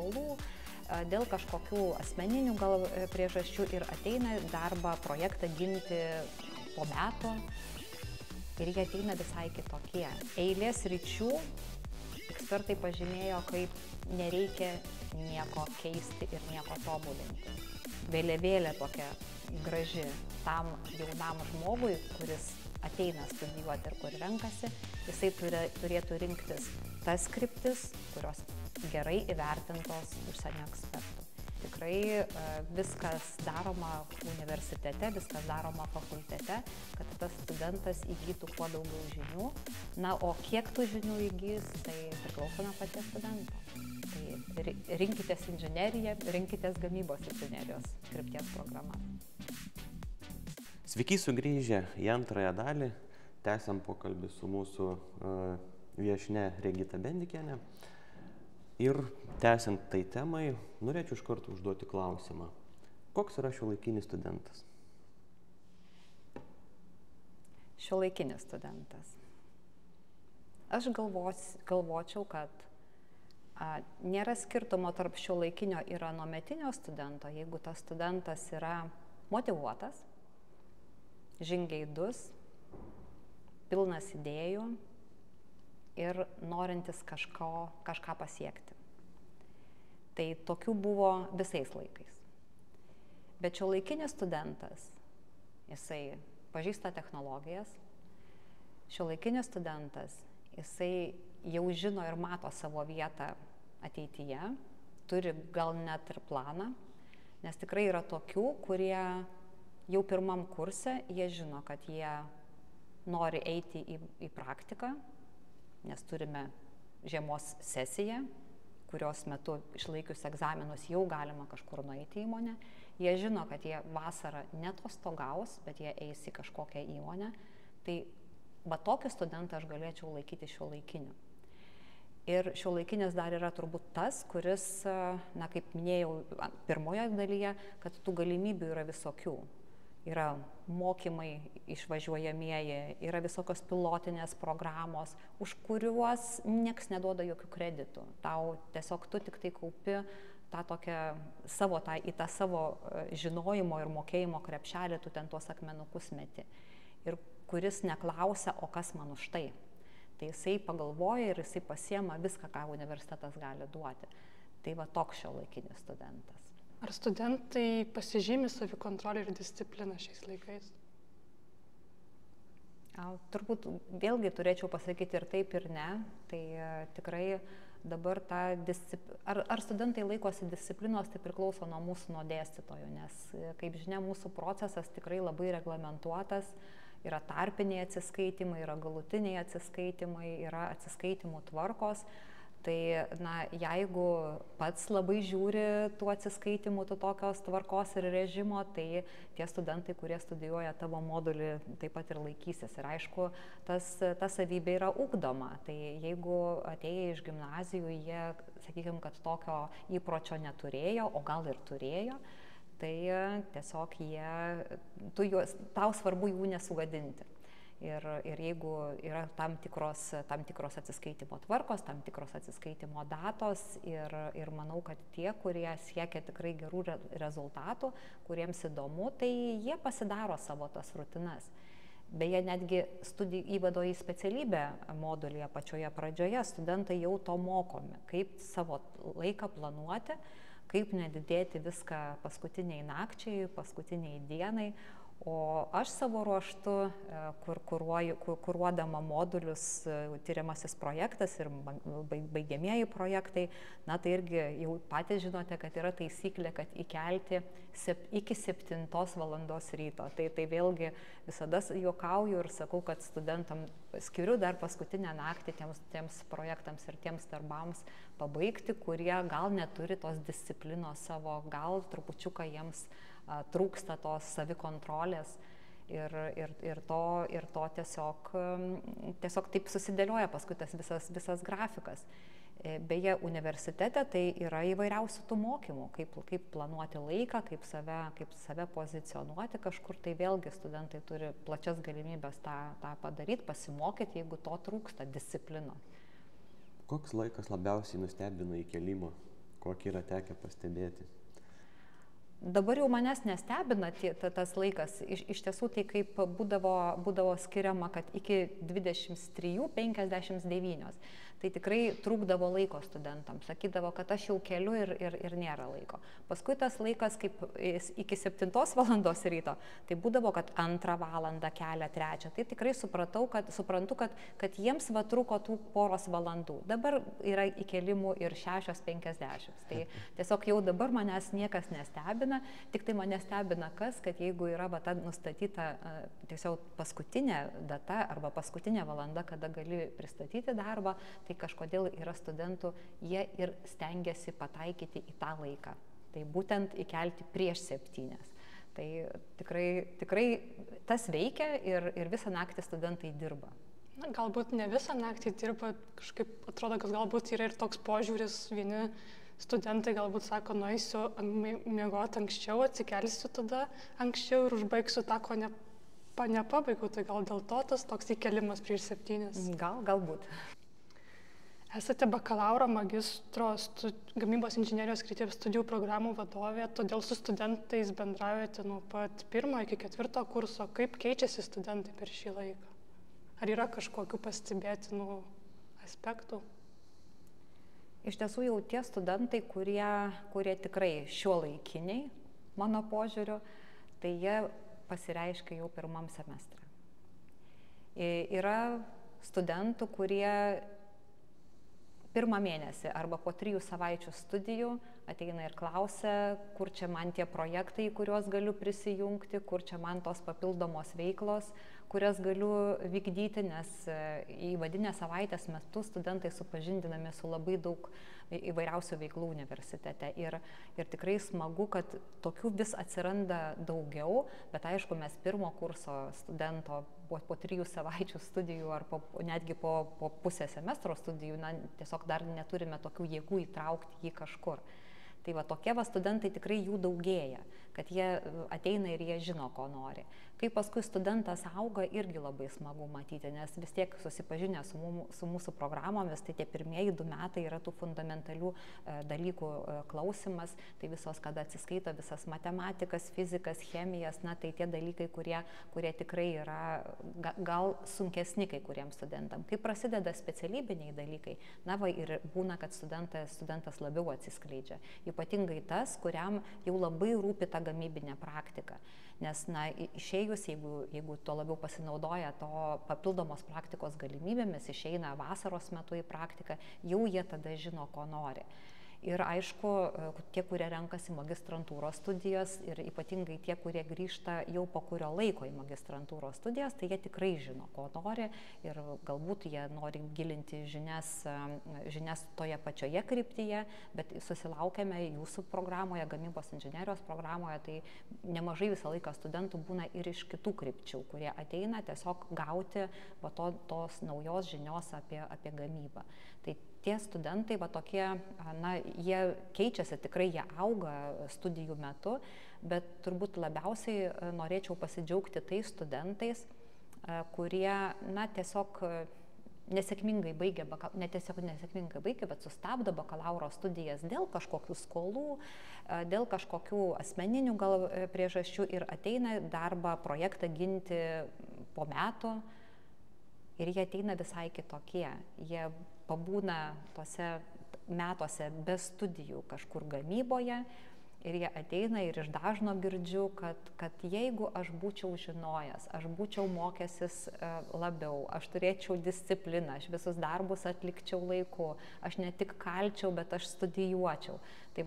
reikalų, dėl kažkokių asmeninių gal priežasčių ir ateina darbą, projektą ginti po metų ir jie ateina visai kitokie. Eilės ryčių ekspertai pažymėjo, kaip nereikia nieko keisti ir nieko tobulinti. Vėliavėlė tokia graži tam jaunam žmogui, kuris ateina studijuoti ir kur renkasi, jisai turėtų rinktis tas kryptis, kurios gerai įvertintos užsienio ekspertų. Tikrai viskas daroma universitete, viskas daroma fakultete, kad tas studentas įgytų kuo daugiau žinių. Na, o kiek tų žinių įgys, tai priklauso nuo paties studento. Tai rinkitės inžineriją, rinkitės gamybos inžinerijos krypties programą. Sveiki sugrįžę į antrąją dalį. Tęsiam pokalbį su mūsų viešnia Regita Bendikienė. Ir tęsiant tai temai, norėčiau iš karto užduoti klausimą. Koks yra šiuolaikinis studentas? Šiuolaikinis studentas. Aš galvočiau, kad nėra skirtumo tarp šiuolaikinio ir anuometinio studento, jeigu tas studentas yra motyvuotas, žingeidus, pilnas idėjų ir norintis kažką pasiekti. Tai tokių buvo visais laikais. Bet šiuolaikinis studentas, jisai pažįsta technologijas, šiuolaikinis studentas, jisai jau žino ir mato savo vietą ateityje, turi gal net ir planą, nes tikrai yra tokių, kurie jau pirmam kurse, jie žino, kad jie nori eiti į praktiką, nes turime žiemos sesiją, kurios metu išlaikius egzaminus jau galima kažkur nueiti į įmonę. Jie žino, kad jie vasarą netostogaus, bet jie eis į kažkokią įmonę. Tai tokį studentą aš galėčiau laikyti šiuolaikiniu. Ir šiuolaikinis dar yra turbūt tas, kuris, na, kaip minėjau pirmoje dalyje, kad tų galimybių yra visokių. Yra mokymai išvažiuojamieji, yra visokios pilotinės programos, už kuriuos nieks neduoda jokių kreditų. Tau tiesiog tu tik tai kaupi į tą savo žinojimo ir mokėjimo krepšelį, tu ten tuos akmenukus meti. Ir kuris neklausia, o kas man už tai. Tai jisai pagalvoja ir jisai pasiema viską, ką universitetas gali duoti. Tai va toks šiuolaikinis studentas. Ar studentai pasižymi savikontrolę ir discipliną šiais laikais? Turbūt vėlgi turėčiau pasakyti ir taip, ir ne. Tai tikrai dabar ar studentai laikosi disciplinos, tai priklauso nuo mūsų, nuo dėstytojų, nes, kaip žinia, mūsų procesas tikrai labai reglamentuotas. Yra tarpiniai atsiskaitimai, yra galutiniai atsiskaitimai, yra atsiskaitimų tvarkos. Tai, na, jeigu pats labai žiūri tų atsiskaitimų, tokios tvarkos ir režimo, tai tie studentai, kurie studijuoja tavo modulį, taip pat ir laikysis. Ir aišku, ta savybė yra ugdoma. Tai jeigu atėję iš gimnazijų, jie, sakykime, kad tokio įpročio neturėjo, o gal ir turėjo, tai tiesiog tau svarbu jų nesugadinti. Ir jeigu yra tam tikros atsiskaitimo tvarkos, tam tikros atsiskaitimo datos ir manau, kad tie, kurie siekia tikrai gerų rezultatų, kuriems įdomu, tai jie pasidaro savo tas rutinas. Beje, netgi įvado į specialybę modulyje pačioje pradžioje studentai jau to mokomi, kaip savo laiką planuoti, kaip nedidėti viską paskutiniai nakčiai, paskutiniai dienai. O aš savo ruoštu, kuruodama modulius, tyriamasis projektas ir baigiamieji projektai, na tai irgi jau patys žinote, kad yra taisyklė, kad įkelti iki 7 valandos ryto. Tai vėlgi visada juokauju ir sakau, kad studentam skiriu dar paskutinę naktį tiems projektams ir tiems darbams pabaigti, kurie gal neturi tos disciplinos savo, gal trupučiuką jiems trūksta tos savikontrolės ir to tiesiog taip susidėlioja paskui tas visas grafikas. Beje, universitete tai yra įvairiausių tų mokymų, kaip planuoti laiką, kaip save pozicionuoti kažkur, tai vėlgi studentai turi plačias galimybės tą padaryti, pasimokyti, jeigu to trūksta disciplinos. Koks laikas labiausiai nustebino įkėlimo kokį yra tekę pastebėti? Dabar jau manęs nestebina tas laikas. Iš tiesų tai kaip būdavo skiriama, kad iki 23:59. Tai tikrai trūkdavo laiko studentams. Sakydavo, kad aš jau keliu ir nėra laiko. Paskui tas laikas kaip iki 7 valandos ryto, tai būdavo, kad 2 valandą kelia 3. Tai tikrai suprantu, kad jiems va trūko tų poros valandų. Dabar yra įkelimų ir 6:50. Tai tiesiog jau dabar manęs niekas nestebina. Tik tai mane stebina kad jeigu yra va ta nustatyta tiesiog paskutinė data arba paskutinė valanda, kada gali pristatyti darbą, tai kažkodėl yra studentų, jie ir stengiasi pataikyti į tą laiką. Tai būtent įkelti prieš 7. Tai tikrai tas veikia ir visą naktį studentai dirba. Na, galbūt ne visą naktį dirba, kažkaip atrodo, kad galbūt yra ir toks požiūris, vieni studentai galbūt sako, nueisiu miegoti anksčiau, atsikelsiu tada anksčiau ir užbaigsiu tą, ko nepabaigiau, tai gal dėl to tas toks įkelimas prieš 7. Galbūt. Esate bakalauro, magistro, gamybos inžinerijos krypties studijų programų vadovė, todėl su studentais bendraujate nuo pat 1 iki 4 kurso. Kaip keičiasi studentai per šį laiką? Ar yra kažkokių pastebėtinų aspektų? Iš tiesų jau tie studentai, kurie tikrai šiuolaikiniai, mano požiūriu, tai jie pasireiškia jau 1 semestre. Yra studentų, kurie 1 mėnesį arba po 3 savaičių studijų ateina ir klausia, kur čia man tie projektai, kuriuos galiu prisijungti, kur čia man tos papildomos veiklos, kurias galiu vykdyti, nes įvadinės savaitės metu studentai supažindinami su labai daug įvairiausių veiklų universitete. Ir tikrai smagu, kad tokių vis atsiranda daugiau, bet aišku, mes 1 kurso studento po 3 savaičių studijų ar netgi po pusę semestro studijų, tiesiog dar neturime tokių jėgų įtraukti jį kažkur. Tai va tokie studentai tikrai jų daugėja, kad jie ateina ir jie žino, ko nori. Kai paskui studentas auga, irgi labai smagu matyti, nes vis tiek susipažinę su mūsų programomis, tai tie pirmieji 2 metai yra tų fundamentalių dalykų klausimas, tai visos, kada atsiskaito visas matematikas, fizikas, chemijas, tai tie dalykai, kurie tikrai yra gal sunkesni kai kuriems studentams. Kai prasideda specialybiniai dalykai, ir būna, kad studentas labiau atsiskleidžia. Ypatingai tas, kuriam jau labai rūpi ta gamybinė praktika. Nes, išėjus, jeigu tuo labiau pasinaudoja to papildomos praktikos galimybėmis, išeina vasaros metu į praktiką, jau jie tada žino, ko nori. Ir aišku, tie, kurie renkasi magistrantūros studijas ir ypatingai tie, kurie grįžta jau po kurio laiko į magistrantūros studijas, tai jie tikrai žino, ko nori ir galbūt jie nori gilinti žinias toje pačioje kryptyje, bet susilaukėme jūsų programoje, gamybos inžinerijos programoje, tai nemažai visą laiką studentų būna ir iš kitų krypčių, kurie ateina tiesiog gauti tos naujos žinios apie gamybą. Tai tie studentai, tokie, jie keičiasi, tikrai jie auga studijų metu, bet turbūt labiausiai norėčiau pasidžiaugti tais studentais, kurie, tiesiog nesėkmingai baigia, bet sustabdo bakalauro studijas dėl kažkokių skolų, dėl kažkokių asmeninių gal priežasčių ir ateina darbą, projektą ginti po metų ir jie ateina visai kitokie. Jie pabūna tose metuose be studijų kažkur gamyboje ir jie ateina ir iš dažno girdžiu, kad jeigu aš būčiau žinojęs, aš būčiau mokęsis labiau, aš turėčiau discipliną, aš visus darbus atlikčiau laiku, aš ne tik kalčiau, bet aš studijuočiau. Tai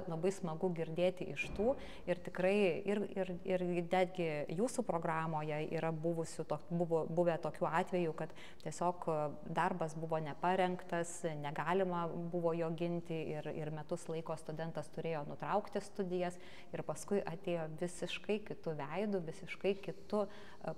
labai smagu girdėti iš tų ir tikrai ir netgi jūsų programoje yra buvę tokių atvejų, kad tiesiog darbas buvo neparengtas, negalima buvo jo ginti ir metus laiko studentas turėjo nutraukti studijas ir paskui atėjo visiškai kitų veidų, visiškai kitų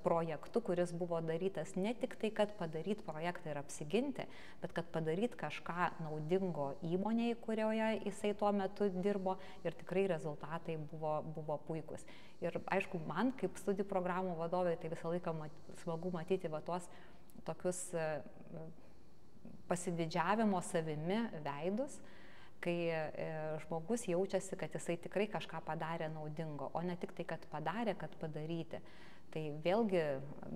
projektų, kuris buvo darytas ne tik tai, kad padaryti projektą ir apsiginti, bet kad padaryti kažką naudingo įmonėje, kurioje jisai tuo metu dirbo ir tikrai rezultatai buvo puikus. Ir aišku, man kaip studijų programų vadovai tai visą laiką smagu matyti tuos tokius pasididžiavimo savimi veidus, kai žmogus jaučiasi, kad jisai tikrai kažką padarė naudingo, o ne tik tai, kad padarė, kad padaryti. Tai vėlgi,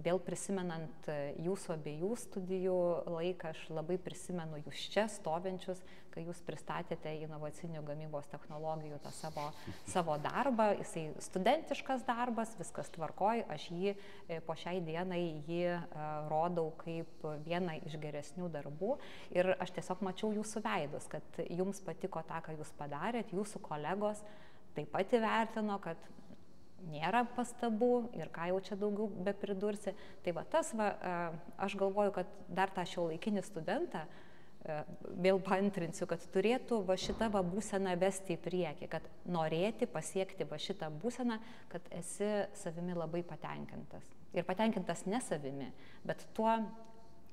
vėl prisimenant jūsų abiejų studijų laiką, aš labai prisimenu jūs čia stovinčius, kai jūs pristatėte inovacinių gamybos technologijų tą savo darbą. Jisai studentiškas darbas, viskas tvarkoj, aš jį po šiai dienai rodau kaip vieną iš geresnių darbų ir aš tiesiog mačiau jūsų veidus, kad jums patiko tą, ką jūs padarėt, jūsų kolegos taip pat įvertino, kad nėra pastabų ir ką jau čia daugiau be pridursi. Tai va tas, aš galvoju, kad dar tą šiuolaikinį studentą, vėl paantrinsiu, kad turėtų šitą būseną vesti į priekį, kad norėti pasiekti šitą būseną, kad esi savimi labai patenkintas. Ir patenkintas ne savimi, bet tuo,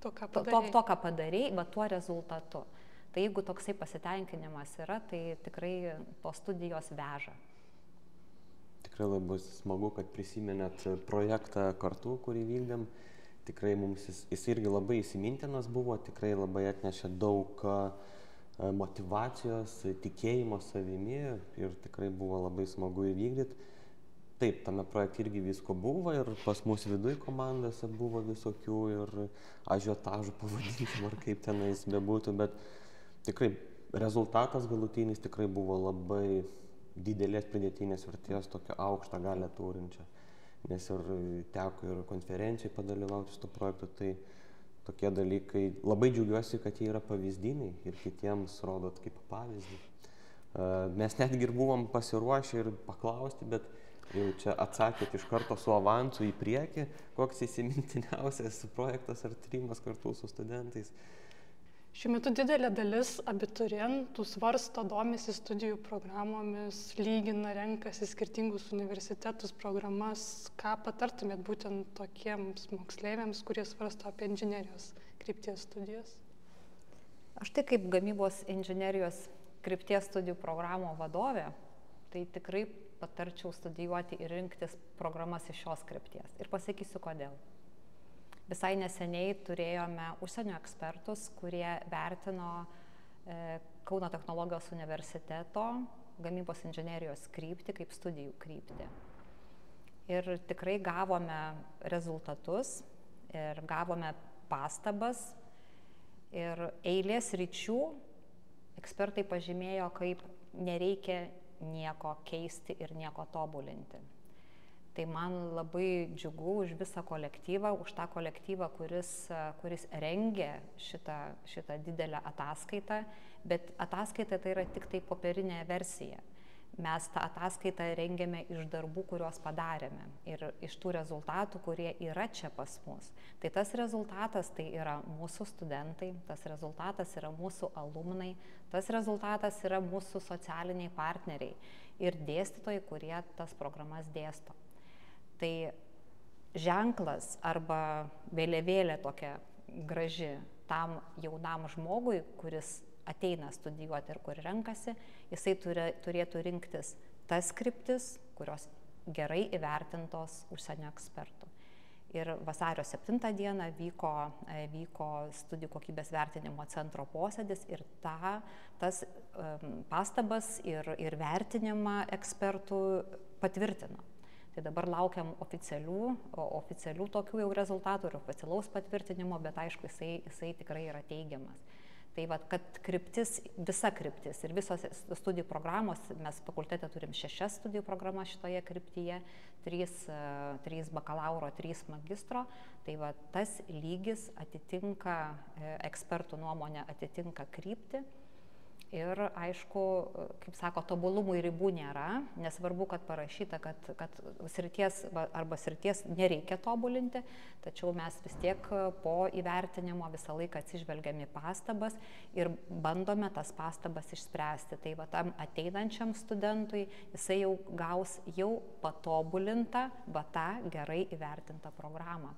ką padarei, tuo rezultatu. Tai jeigu toksai pasitenkinimas yra, tai tikrai tos studijos veža. Tikrai labai smagu, kad prisimenėt projektą kartu, kurį vykdėm. Tikrai mums jis irgi labai įsimintinas buvo, tikrai labai atnešė daug motyvacijos, tikėjimo savimi ir tikrai buvo labai smagu įvykdyti. Taip, tame projekte irgi visko buvo ir pas mus viduj komandose buvo visokių ir ažiotažų pavadinkim, ar kaip tenais bebūtų, bet tikrai rezultatas galutinis tikrai buvo labai didelės pridėtinės vertės, tokią aukštą galę turinčią. Nes ir teko ir konferencijai padalyvauti šito projektu, tai tokie dalykai, labai džiaugiuosi, kad jie yra pavyzdiniai ir kitiems rodot kaip pavyzdį. Mes netgi ir buvom pasiruošę ir paklausti, bet jau čia atsakėt iš karto su avansu į priekį, koks įsimintiniausias projektas ar tyrimas kartu su studentais. Šiuo metu didelė dalis abiturientų svarsto, domisi studijų programomis, lygina, renkasi skirtingus universitetus, programas. Ką patartumėt būtent tokiems moksleiviams, kurie svarsto apie inžinerijos krypties studijas? Aš tai kaip gamybos inžinerijos krypties studijų programų vadovė, tai tikrai patarčiau studijuoti ir rinktis programas iš šios krypties. Ir pasakysiu kodėl. Visai neseniai turėjome užsienio ekspertus, kurie vertino Kauno technologijos universiteto gamybos inžinerijos kryptį kaip studijų kryptį. Ir tikrai gavome rezultatus ir gavome pastabas ir eilės ryčių ekspertai pažymėjo, kaip nereikia nieko keisti ir nieko tobulinti. Tai man labai džiugu už visą kolektyvą, už tą kolektyvą, kuris rengė šitą didelę ataskaitą, bet ataskaita tai yra tik tai popierinė versija. Mes tą ataskaitą rengėme iš darbų, kuriuos padarėme ir iš tų rezultatų, kurie yra čia pas mus. Tai tas rezultatas tai yra mūsų studentai, tas rezultatas yra mūsų alumnai, tas rezultatas yra mūsų socialiniai partneriai ir dėstytojai, kurie tas programas dėsto. Tai ženklas arba vėliavėlė tokia graži tam jaunam žmogui, kuris ateina studijuoti ir kur renkasi, jisai turėtų rinktis tas kryptis, kurios gerai įvertintos užsienio ekspertų. Ir vasario 7 dieną vyko studijų kokybės vertinimo centro posėdis ir tas pastabas ir vertinimą ekspertų patvirtino. Tai dabar laukiam oficialių tokių jau rezultatų ir oficialaus patvirtinimo, bet aišku, jisai tikrai yra teigiamas. Tai kad visa kryptis ir visos studijų programos, mes fakultete turim 6 studijų programas šitoje kryptyje, 3 bakalauro, 3 magistro, tai tas lygis atitinka, ekspertų nuomonė atitinka kryptį. Ir aišku, kaip sako, tobulumui ribų nėra, nesvarbu, kad parašyta, kad srities nereikia tobulinti, tačiau mes vis tiek po įvertinimo visą laiką atsižvelgiame į pastabas ir bandome tas pastabas išspręsti. Tai tam ateinančiam studentui jisai jau gaus jau patobulintą, tą gerai įvertintą programą.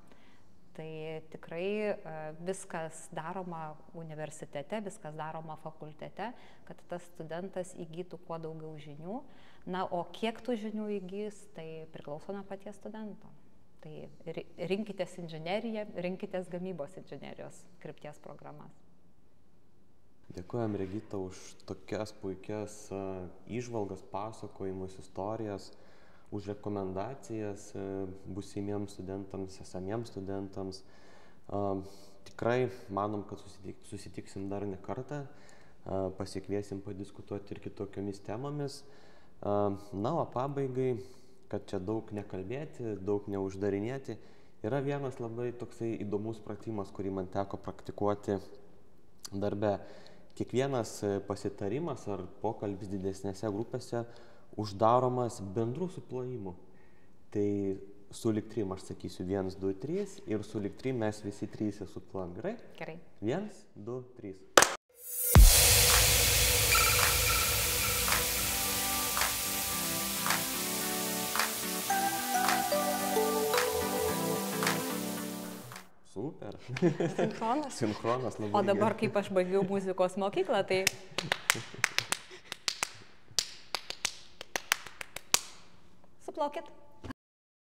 Tai tikrai viskas daroma universitete, viskas daroma fakultete, kad tas studentas įgytų kuo daugiau žinių. Na, o kiek tų žinių įgys, tai priklauso nuo paties studento. Tai rinkitės inžineriją, rinkitės gamybos inžinerijos krypties programas. Dėkojam, Regita, už tokias puikias įžvalgas, pasakojimus, istorijas, už rekomendacijas būsimiems studentams, esamiems studentams. Tikrai manom, kad susitiksim dar ne kartą, pasikviesim padiskutuoti ir kitokiomis temomis. Na, o pabaigai, kad čia daug nekalbėti, daug neuždarinėti, yra vienas labai toksai įdomus pratimas, kurį man teko praktikuoti darbe. Kiekvienas pasitarimas ar pokalbis didesnėse grupėse uždaromas bendrų suplojimų. Tai sulig 3 aš sakysiu 1, 2, 3 ir sulig 3 mes visi 3 suplojam. Gerai? Gerai. 1, 2, 3. Super. Sinchronas. Sinchronas labai. O dabar, kaip aš baigiau muzikos mokyklą, tai... Suplokit.